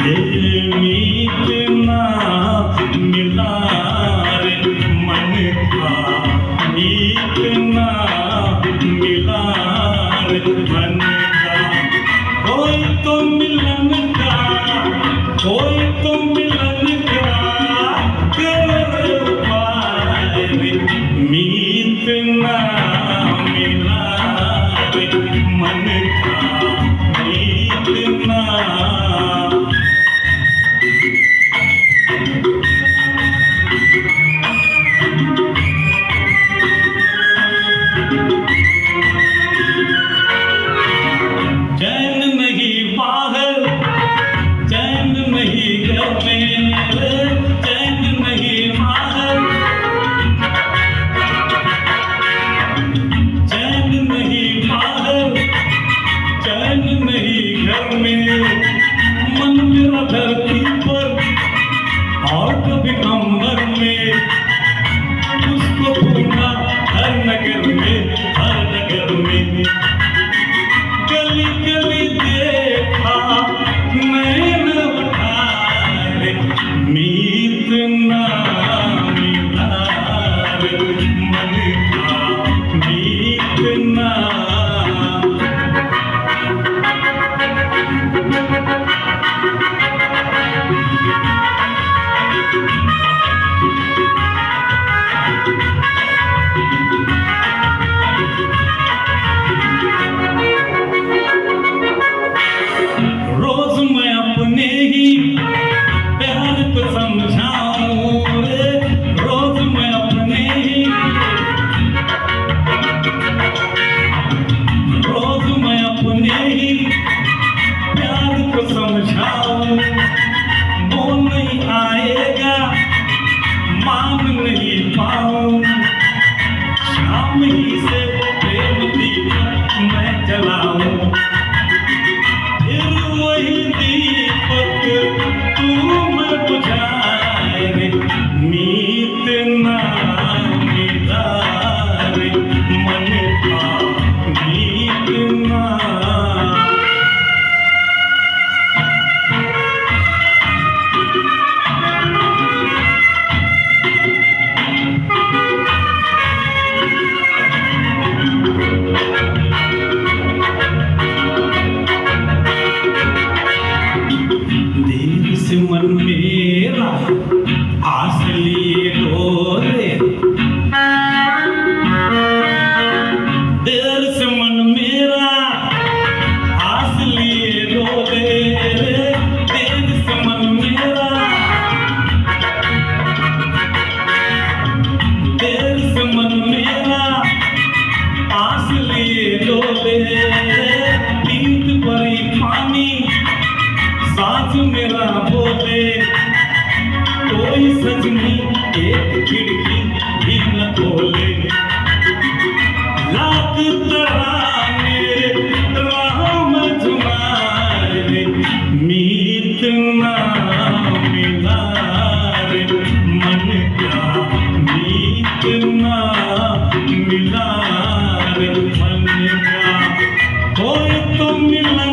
ये मीत ना मिला रे मन का, मीत ना मिला रे मन का। कोई तो मिलन का, कोई तो मिलन का कर उपाय रे, मीत ना मिला रे मन का, मीत ना। चैन नहीं बाहर, चैन नहीं घर में, चैन नहीं बाहर, चैन नहीं बाहर, चैन नहीं घर में। मन मेरा धरती पर और कभी अंबर में, उसको ढूंढा हर नगर में, हर नगर में। गली गली देखा नैन उठाए, मीत ना मिला रे मन का, मीत ना। रोज मैं अपने ही प्यार को समझाऊं रे, रोज मैं अपने ही, रोज मैं अपने ही प्यार को समझाऊं। वो नहीं आएगा मान नहीं पाऊं, शाम ही से प्रेम दीपक मैं जलाऊं। फिर वही दीपक तू मैं बुझाए रे, मीत ना मिला रे मन का, मीत ना। देर से मन मेरा आस लिए डोरे, देर से मन मेरा आस लिए डोरे, देर से मन मेरा, देर से मन मेरा आस लिए डोरे। नींद भरी पानी साथ मेरा बोले, कोई सजनी एक खिड़की भी न खोले। लाख तराने राह में झुमाए, मीत ना मिला रे मन का, मीत ना मिला रे मन का। कोई तो मिला